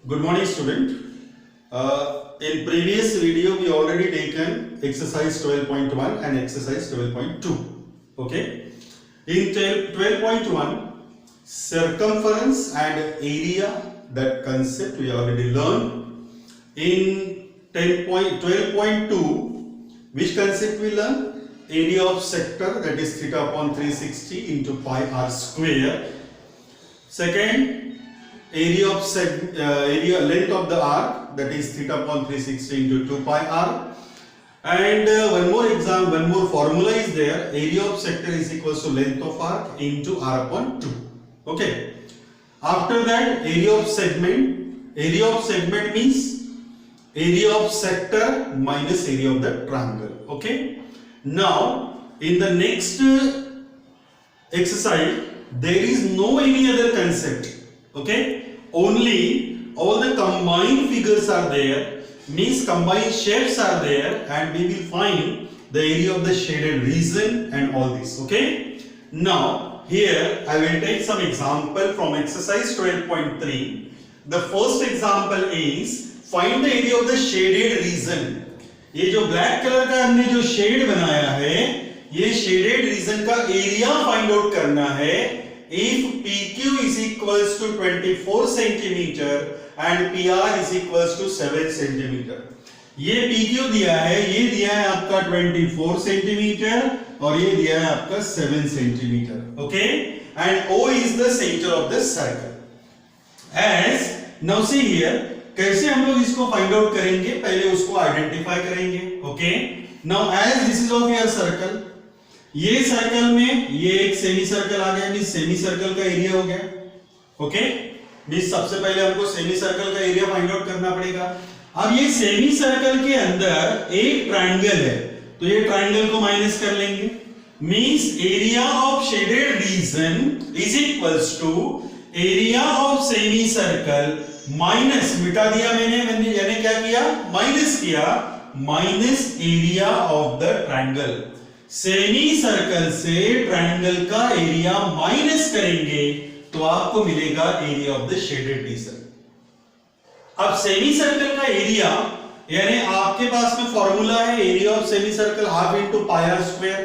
Good morning, student. In previous video, we already taken exercise 12.1 and exercise 12.2. Okay. In 12.1, circumference and area, that concept we already learned. In 12.2, which concept we learn? Area of sector, that is theta upon 360 into pi r square. Second, area of length of the arc, that is theta upon 360 into 2 pi r. And one more formula is there. Area of sector is equals to length of arc into r upon 2. Okay. After that, area of segment. Area of segment means area of sector minus area of the triangle. Okay. Now, in the next exercise, there is no any other concept. Okay, only all the combined figures are there, means combined shapes are there, and we will find the area of the shaded region and all this. Okay, now here I will take some example from exercise 12.3. The first example is find the area of the shaded region. ये जो black colour का हमने जो shade बनाया है, ये shaded region का area find out करना है. If PQ is equals to 24 centimeter and PR is equals to 7 centimeter. ये PQ दिया है, ये दिया है आपका 24 सेंटीमीटर और ये दिया है आपका 7 centimetre. Okay, and O is the center of the circle. As now see here, कैसे हम लोग इसको फाइंड आउट करेंगे? पहले उसको आइडेंटिफाई करेंगे. Okay, now as this is of your circle, ये सर्कल में ये एक सेमी सर्कल आ गया, मींस सेमी सर्कल का एरिया हो गया. ओके, मींस सबसे पहले हमको सेमी सर्कल का एरिया फाइंड आउट करना पड़ेगा. अब ये सेमी सर्कल के अंदर एक ट्रायंगल है, तो ये ट्रायंगल को माइनस कर लेंगे. Means area of shaded region is equals to area of semi circle minus, मिटा दिया मैंने यानी क्या किया? माइनस किया, minus area of the triangle. Semi circle से ट्रायंगल का एरिया माइनस करेंगे तो आपको मिलेगा area of the shaded region. अब सेमी सर्कल का एरिया यानी आपके पास में फॉर्मूला है area of semi circle half into pi r square.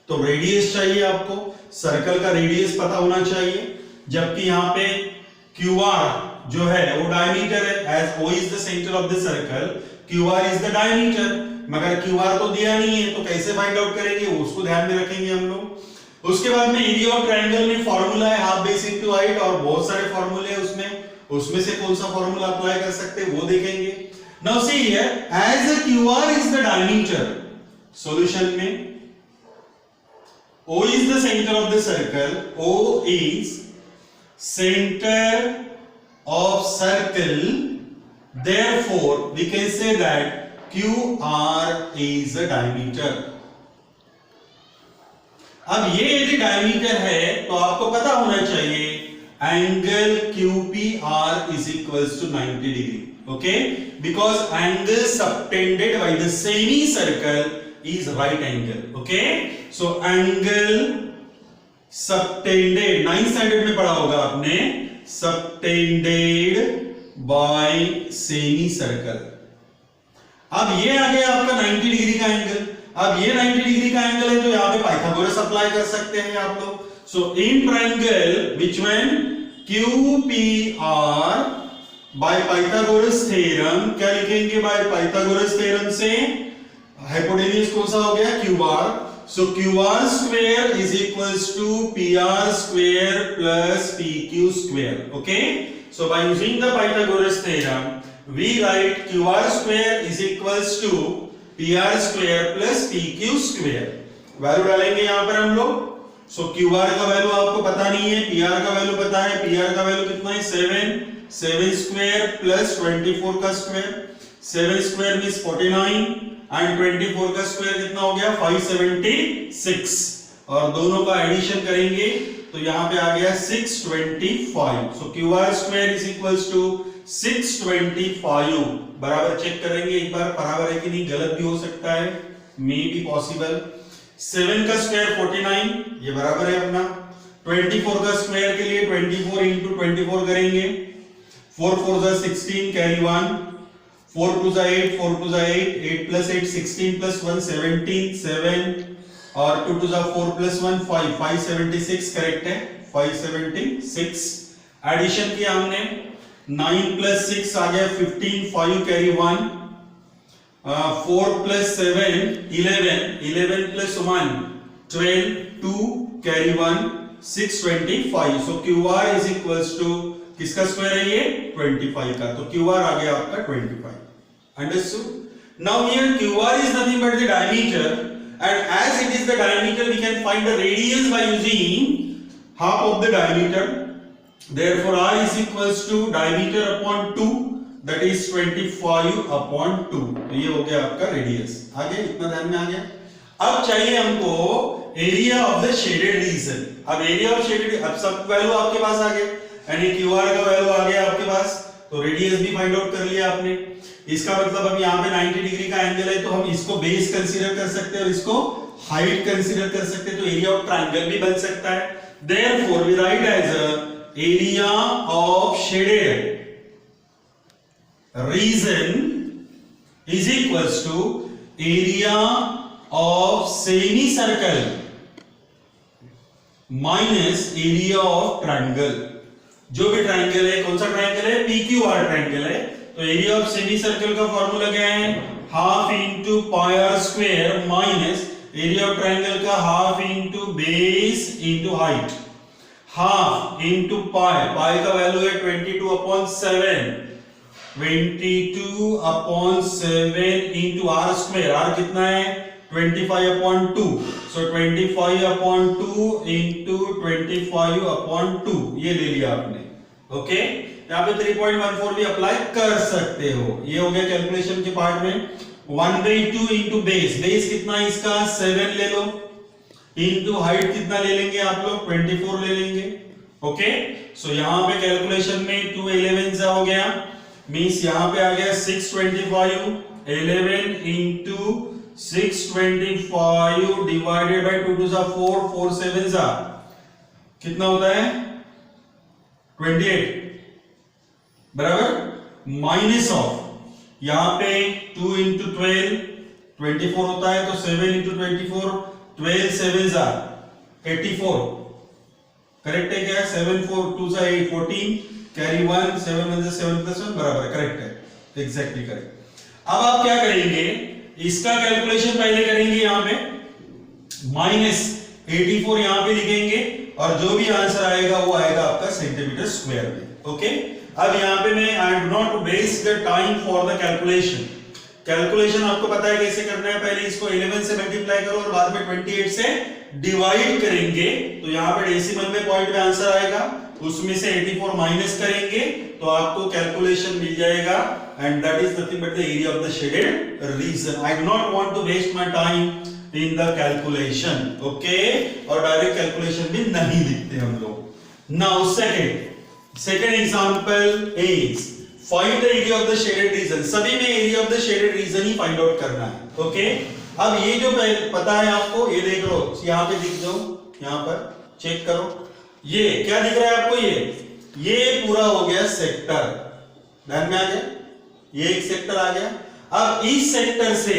तो रेडियस चाहिए आपको, सर्कल का रेडियस पता होना चाहिए. जबकि यहां पे QR जो है वो डायमीटर है. As O is the centre of the circle, QR is the diameter. मगर QR तो दिया नहीं है, तो कैसे फाइंड आउट करेंगे उसको ध्यान में रखेंगे हम लोग. उसके बाद में एरिया ऑफ ट्रायंगल में फॉर्मूला है हाफ बेस इनटू हाइट और बहुत सारे फॉर्मूले हैं उसमें से कौन सा फॉर्मूला अप्लाई कर सकते हैं वो देखेंगे. Now see here, as QR is the diameter, solution में O is the centre of the circle, O is center of circle, therefore we can say that QR is a diameter. अब ये यदि diameter है तो आपको पता होना चाहिए angle QPR is equals to 90 degree. Okay, because angle subtended by the semicircle is right angle. Okay, so angle subtended 9th standard में पढ़ा होगा आपने, subtended by semicircle. अब ये आ गया आपका 90 डिग्री का एंगल. अब ये 90 डिग्री का एंगल है तो यहाँ पे पाइथागोरस अप्लाई कर सकते हैं आप लोग. So in triangle which one QPR by Pythagoras theorem, क्या लिखेंगे बाय पाइथागोरस थ्योरम से? हाइपोटेन्यूज कौन सा हो गया? QR. So QR square is equals to PR square plus PQ square. Okay, so by using the Pythagoras theorem we write QR square is equals to PR square plus PQ square. Value डालेंगे यहाँ पर हम लोग. So QR का value आपको पता नहीं है, PR का वैल्यू पता है. PR का वैल्यू कितना है? 7 स्क्वायर प्लस 24 का स्क्वायर. 7 स्क्वायर मींस 49 एंड 24 का स्क्वायर कितना हो गया? 576. और दोनों का एडिशन करेंगे तो यहाँ पे आ गया 625. So QR square is equals to 625. बराबर चेक करेंगे एक बार, बराबर है कि नहीं, गलत भी हो सकता है, मे बी पॉसिबल. 7 का स्क्वायर 49, ये बराबर है अपना. 24 का स्क्वायर के लिए 24 into 24 करेंगे. 4 4 जा 16 कैरी 1, 4 2 जा 8, 4 2 जा 8, 8 plus 8 16 plus 1 17, 7 और 2 2 जा 4 plus 1 5, 576 करेक्ट है, 576। एडिशन किया हमने, 9 plus 6 आ गया 15, 5 carry 1, 4 plus 7 11, 11 plus 1 12, 2 carry 1 625। So QR is equals to किसका स्क्वायर है ये 25 का, तो QR आ गया आपका 25। Understood? Now here QR is nothing but the diameter, and as it is the diameter we can find the radius by using half of the diameter. Therefore R is equals to diameter upon 2, that is 25 upon 2। तो ये हो गया आपका radius. आगे इतना ध्यान में आ गया। अब चाहिए हमको area of the shaded region. अब एरिया ऑफ शेडेड, अब सब वैल्यू आपके पास आ गए, यानी QR का वैल्यू आ गया आपके पास, तो रेडियस भी फाइंड आउट कर लिया आपने। इसका मतलब अब यहाँ पे 90 डिग्री का एंगल है, तो हम इसको बेस कंसीडर कर सकते हैं और इसको हाइट कंसीडर कर सकते हैं, तो एरिया ऑफ ट्रायंगल भी बन सकता है। Therefore we write as area of shaded region is equals to area of semicircle minus area of triangle। जो भी ट्रायंगल है, कौन सा ट्रायंगल है, PQR ट्रायंगल है, तो एरिया ऑफ सेमी सर्कल का फॉर्मूला क्या है, half into pi r square minus area of triangle का half into base into height. Half into pi, pi का वैल्यू है 22/7, 22 upon 7 into r square, r कितना है 25/2, so 25/2 into 25/2 ये ले लिया आपने। ओके, यहाँ पे 3.14 भी अप्लाई कर सकते हो। ये हो गया कैलकुलेशन के पार्ट में। 1/2 into बेस, बेस कितना है इसका 7 ले लो, into हाइट कितना ले लेंगे आप लोग 24 ले लेंगे। ओके, सो यहाँ पे कैलकुलेशन में 2 11 हो गया, मीन्स यहां पे आ गया 625, 11 into 625 डिवाइडेड बाय 2 2 जा 4, 4 7 जा कितना होता है 28 बराबर, माइनस ऑफ यहां पे 2 into 12 24 होता है, तो 7 into 24 12 7 जा 84 करेक्ट है क्या, 7 4 2 जा 8 14 कैरी 1 7 1 7 plus 1 बराबर, करेक्ट है, एग्जैक्टली करेक्ट। अब आप क्या करेंगे, इसका कैलकुलेशन पहले करेंगे, यहां पे माइनस 84 यहां पे लिखेंगे और जो भी आंसर आएगा वो आएगा आपका सेंटीमीटर स्क्वायर में। ओके, अब यहां पे मैं I do not waste the time for the calculation. Calculation आपको पता है कैसे करना है, पहले इसको 11 से मल्टीप्लाई करो और बाद में 28 से डिवाइड करेंगे, तो यहां पे डेसिमल में पॉइंट में आंसर आएगा, उसमें से 84 माइनस करेंगे तो आपको कैलकुलेशन मिल जाएगा, and that is nothing but the area of the shaded region. I do not want to waste my time in the calculation. Okay, और डायरेक्ट कैलकुलेशन भी नहीं लिखते हम लोग। Now second example is find the area of the shaded region. सभी में area of the shaded region ही find out करना है। ओके, अब ये जो पता है आपको, ये देख लो, यहां पे दिख जाओ, यहां पर चेक करो, ये क्या दिख रहा है आपको, ये पूरा हो गया सेक्टर, ध्यान में आ गया, ये एक सेक्टर आ गया। अब इस सेक्टर से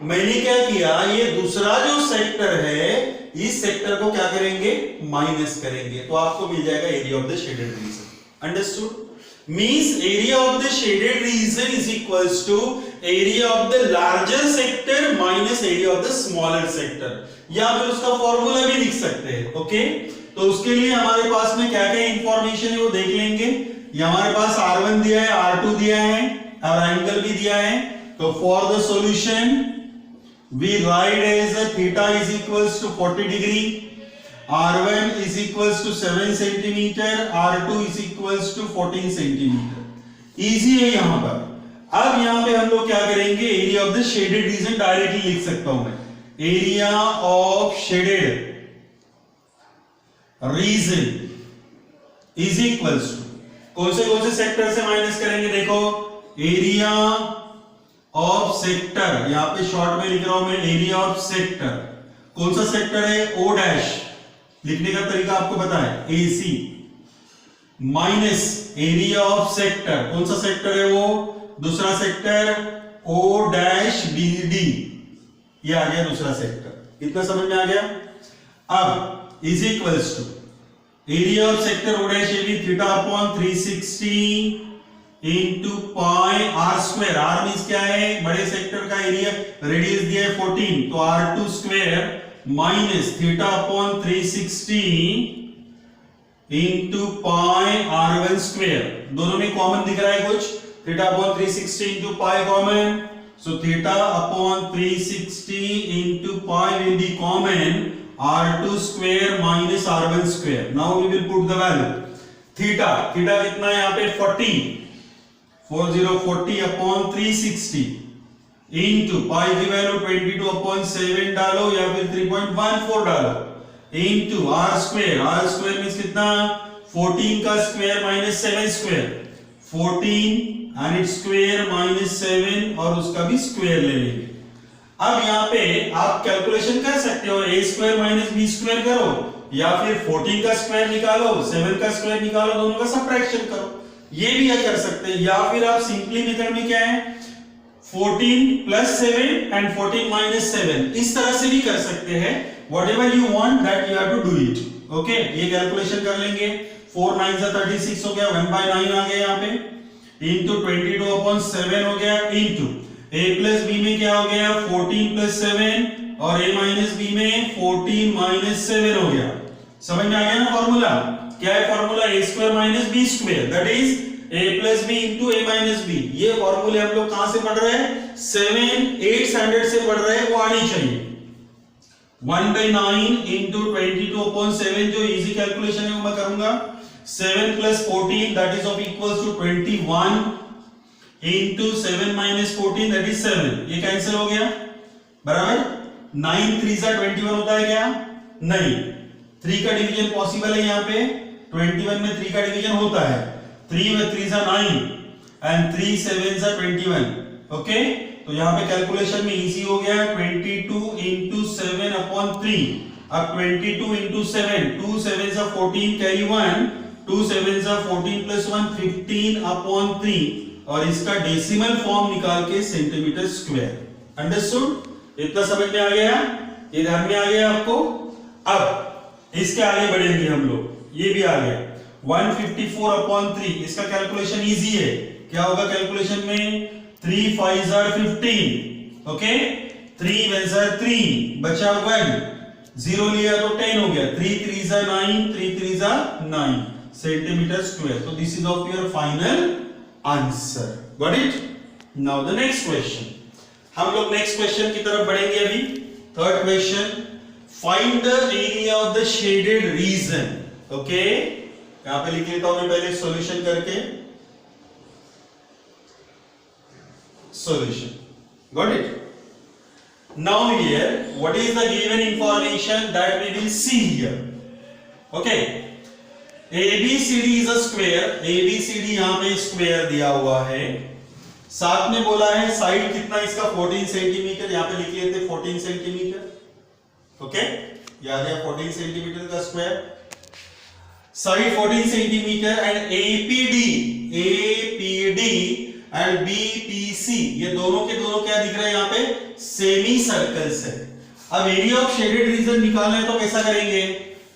मैंने क्या किया, ये दूसरा जो सेक्टर है इस सेक्टर को क्या करेंगे, माइनस करेंगे, तो आपको मिल जाएगा area of the shaded region. Understood? Means area of the shaded region is equals to area of the larger sector minus area of the smaller sector, या फिर उसका फॉर्मूला भी लिख सकते हैं। ओके, तो उसके लिए हमारे पास में क्या क्या इंफॉर्मेशन है वो देख लेंगे। ये हमारे पास R1 दिया है, R2 दिया है और एंगल भी दिया है। तो for the solution we write as theta is equals to 40 degree, R1 is equals to 7 centimetre, R2 is equals to 14 centimetre. Easy है यहां पर। अब यहां पे हम लोग क्या करेंगे, area of the shaded region directly लिख सकता हूं मैं, area of shaded region is equals to कौन से सेक्टर से माइनस करेंगे, देखो एरिया ऑफ सेक्टर, यहां पे शॉर्ट में लिख रहा हूं मैं, एरिया ऑफ सेक्टर, कौन सा सेक्टर है, O डैश, लिखने का तरीका आपको पता है, AC minus area of sector, कौन सा सेक्टर है वो, दूसरा sector O dash B D, ये आ गया दूसरा सेक्टर। इतना समझ में आ गया। अब is equals to area of sector O dash A B theta upon 360 into pi r square. R means क्या है, बड़े सेक्टर का एरिया, रेडियस दिया है 14, तो r2 square minus theta upon 360 into pi r1 square. दोनों में कॉमन दिख रहा है कुछ, theta upon 360 into pi common, so theta upon 360 into pi will be common r2 square minus r1 square. Now we will put the value theta, theta कितना है यहाँ पे 40 अपॉन 360 इनटू पाई की वैल्यू 22 अपॉन 7 डालो या फिर 3.14 डालो इनटू आर स्क्वायर मींस कितना, 14 का square minus 7 square, 14 and its square minus 7 और उसका भी स्क्वायर ले लेंगे। अब यहाँ पे आप कैलकुलेशन कर सकते हो, a square minus b square करो या फिर 14 का स्क्वायर निकालो 7 का स्क्वायर निकालो, दोनों का सब्ट्रैक्शन करो, ये भी कर सकते हैं। या फिर आप सिंपली मेथड में क्या है 14 प्लस 7 एंड 14 माइनस 7, इस तरह से भी कर सकते हैं। whatever you want that you have to do it, okay. ये कैलकुलेशन कर लेंगे, 4 9 से 36 हो गया, 1/9 आ गया यहाँ पे, इनटू 22 अपॉन 7 हो गया, इनटू a प्लस b में क्या हो गया 14 प्लस 7 और a माइनस b में 14 माइनस 7 हो गया। समझ में आ गया ना फॉर्मूला, क्या है formula, a square minus b square that is a plus b into a minus b। ये फॉर्मूले हम लोग कहां से पढ़ रहे हैं, 7 8 स्टैंडर्ड से पढ़ रहे हैं, वो आनी चाहिए। 1/9 इंटू 22 अपॉन 7 जो इजी कैलकुलेशन है वो मैं करूंगा, 7 plus 14 that is of equals to 21 into 7 minus 14 that is 7, ये कैंसिल हो गया बराबर। 9 3 जा 21 होता है क्या, नहीं, 3 का डिवीजन पॉसिबल है यहाँ पे, 21 में 3 का डिवीजन होता है, 3 में 3 जा 9 एंड 3 7 जा 21, ओके। तो यहाँ पे कैलकुलेशन में इजी हो गया, 22 इंटू 7 अपॉन 3। अब 22 इंटू 7, 2 7 जा 14 कैरी 1, 2 7 जा 14 प्लस 1 15 अपॉन 3 और इसका डेसिमल फॉर्म निकाल के सेंटीमीटर स्क्वायर। अंडरस्टूड, इतना समझ में आ गया, ये ध्यान में आ गया आपको। अब इसके आगे बढ़ेंगे हम लोग, ये भी आ गया 154 अपॉन 3, इसका कैलकुलेशन इजी है। क्या होगा कैलकुलेशन में, 3 5 जा 15, ओके, 3 1 जा 3 बचा 1, 0 लिया तो 10 हो गया, 3 3 जा 9, 3 3 जा 9 सेंटीमीटर स्क्वायर। तो this is of your final answer, got it. Now the next question, हम लोग नेक्स्ट क्वेश्चन की तरफ बढ़ेंगे अभी। Third question, find the area of the shaded reason, okay. यहां पे लिख लेता हूं मैं पहले सॉल्यूशन करके, solution, got it। now here what is the given information that we will see here, okay। ABCD is a square, ABCD यहां पे स्क्वायर दिया हुआ है, साथ में बोला है साइड कितना इसका 14 सेंटीमीटर, यहां पे लिख लेते 14 सेंटीमीटर, ओके, याद है 14 सेंटीमीटर का square, side 14 centimetre and APD and BPC ये दोनों के दोनों क्या दिख रहे हैं यहाँ पे, सेमी सर्कल्स है। अब एरिया ऑफ शेडेड रीजन निकालना है तो कैसा करेंगे,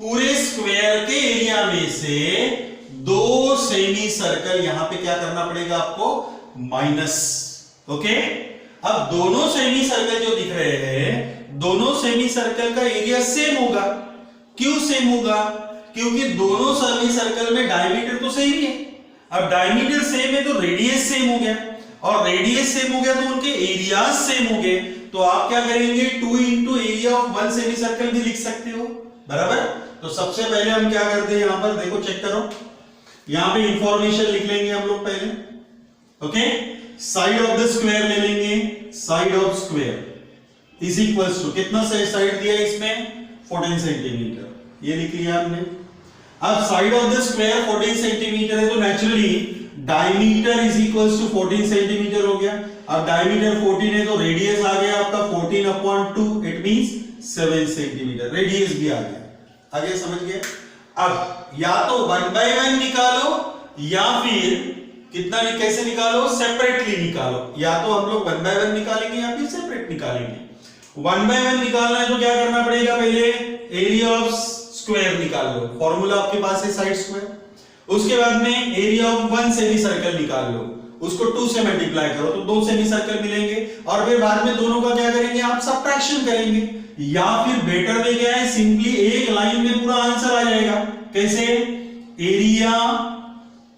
पूरे स्क्वायर के एरिया में से 2 सेमी सर्कल यहां पे क्या करना पड़ेगा आपको, माइनस, ओके। अब दोनों सेमी सर्कल जो दिख रहे हैं, दोनों सेमी सर्कल का एरिया सेम होगा। क्यों सेम होगा, क्योंकि दोनों सेमी सर्कल में डायमीटर तो सेम ही है। अब डायमीटर सेम है तो रेडियस सेम हो गया, और रेडियस सेम हो गया तो उनके एरियाज सेम हो गए। तो आप क्या करेंगे, 2 into area of 1 semi circle भी लिख सकते हो, बराबर। तो सबसे पहले हम क्या करते हैं, यहां पर देखो चेक करो, यहां पे इंफॉर्मेशन लिख लेंगे हम लोग पहले, okay. Side of the square ले लेंगे, side of square is equals to कितना साइड दिया है इसमें 14 सेंटीमीटर, ये लिख लिया हमने। अब side of the square 14 centimetre है तो naturally diameter is equals to 14 centimetre हो गया। अब डायमीटर 14 है तो रेडियस आ गया आपका 14/2, इट मींस 7 सेंटीमीटर, रेडियस भी आ गया। आगे समझ गए। अब या तो 1/1 निकालो या फिर कितना भी कैसे निकालो, सेपरेटली निकालो। या तो हम लोग 1/1 निकालेंगे या फिर सेपरेट निकालेंगे। 1/1 निकालना है तो क्या करना पड़ेगा, पहले एरिया ऑफ स्क्वायर निकाल लो, फॉर्मूला आपके पास है साइड स्क्वायर। उसके बाद में area of one semi circle निकाल लो, उसको 2 से मल्टीप्लाई करो तो 2 सेमी सर्कल मिलेंगे। और फिर बाद में दोनों का क्या करेंगे, आप सबट्रैक्शन करेंगे। या फिर बेटर वे क्या है, सिंपली एक लाइन में पूरा आंसर आ जाएगा। कैसे, एरिया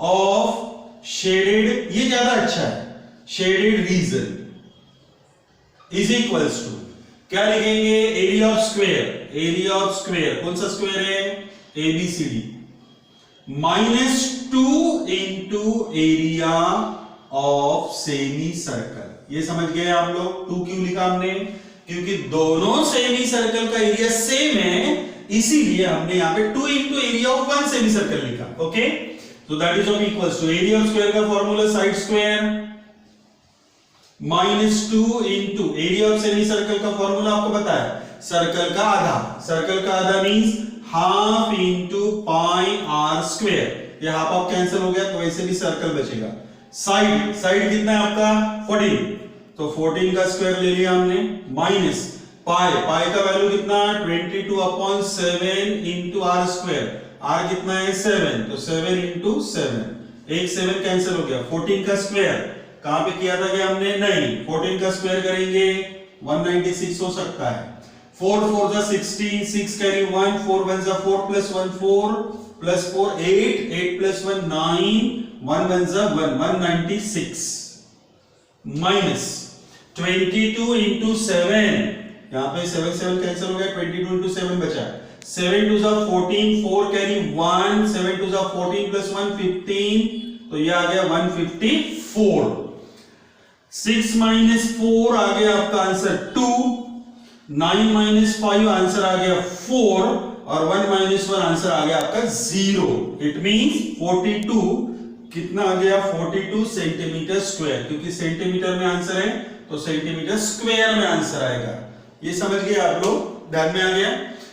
ऑफ शेडेड, ये ज्यादा अच्छा है, shaded region is equals to क्या लिखेंगे, area of square. Area of square कौन सा स्क्वायर है, ABCD -2 into area of semi circle. ये समझ गए आप लोग। 2 क्यों लिखा हमने, क्योंकि दोनों सेमी सर्कल का एरिया सेम है, इसीलिए हमने यहां पे 2 into area of one semi circle लिखा। Okay, so that is of equals to area of square का formula side square -2 into area of semi circle का फॉर्मूला आपको पता है, सर्कल का आधा। सर्कल का आधा means half into pi r square. ये हाफ ऑफ कैंसिल हो गया तो वैसे भी सर्कल बचेगा। साइड, साइड कितना है आपका 14, तो 14 का स्क्वायर ले लिया हमने, माइनस पाई, पाई का वैल्यू कितना 22/7 इंटू आर स्क्वायर। आर कितना है 7, तो 7 इंटू 7, एक 7 कैंसिल हो गया। 14 का स्क्वायर कहां पे किया था क्या हमने, नहीं, 14 का स्क्वायर करेंगे 196 हो सकता है। 4 4 जा 16, 6 कैरी 1, 4 1 जा 4 प्लस 1 4 प्लस 4 8, 8 प्लस 1 9, 1 1 जा 1, 196 माइनस 22 इंटू 7, यहां पे 7 7 कैंसिल हो गया, 22 इंटू 7 बचा, 7 2 जा 14, 4 कैरी 1, 7 2 जा 14 प्लस 1 15, तो ये आ गया 154। 6 माइनस 4 आ गया आपका आंसर 2, 9 माइनस 5 आंसर आ गया 4, और 1 माइनस 1 आंसर आ गया आपका 0। इट मींस 42 कितना आ गया, 42 सेंटीमीटर स्क्वायर, क्योंकि सेंटीमीटर में आंसर है तो सेंटीमीटर स्क्वायर में आंसर आएगा। ये समझ गए आप लोग, ध्यान में आ गया।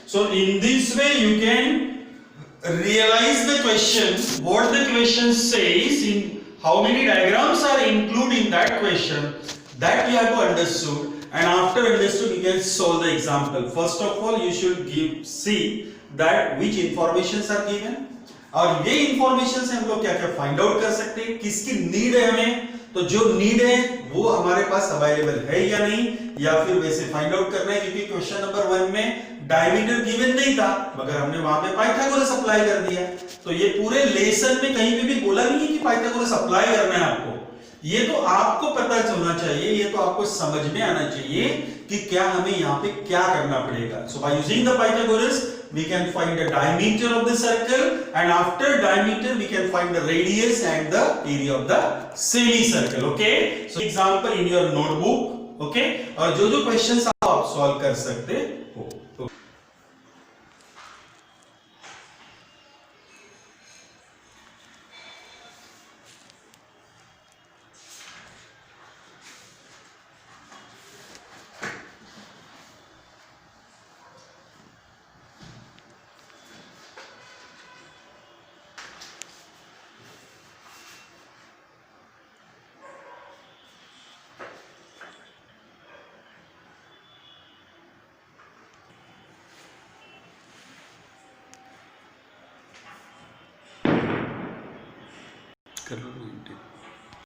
So in this way you can realize the question, what the question says, in how many diagrams are included in that question, that you have to understood, and after understood you can solve the example. First of all you should see that which informations are given, और ये information से हम लोग क्या क्या find out कर सकते हैं, किसकी नीड है हमें, तो जो नीड है वो हमारे पास अवेलेबल है या नहीं, या फिर वैसे फाइंड आउट करना है। क्योंकि क्वेश्चन नंबर 1 में डायमीटर गिवन नहीं था, मगर हमने वहां पे पाइथागोरस अप्लाई कर दिया। तो ये पूरे लेसन में कहीं पे भी बोला नहीं है कि पाइथागोरस अप्लाई करना है आपको, ये तो आपको पता चलना चाहिए, ये तो आपको समझ में आना चाहिए कि क्या हमें यहाँ पे क्या करना पड़ेगा। So by using the Pythagoras we can find the diameter of the circle, and after diameter we can find the radius and the area of the semicircle. Okay, so example in your notebook. Okay, और जो जो questions आप solve कर सकते हो।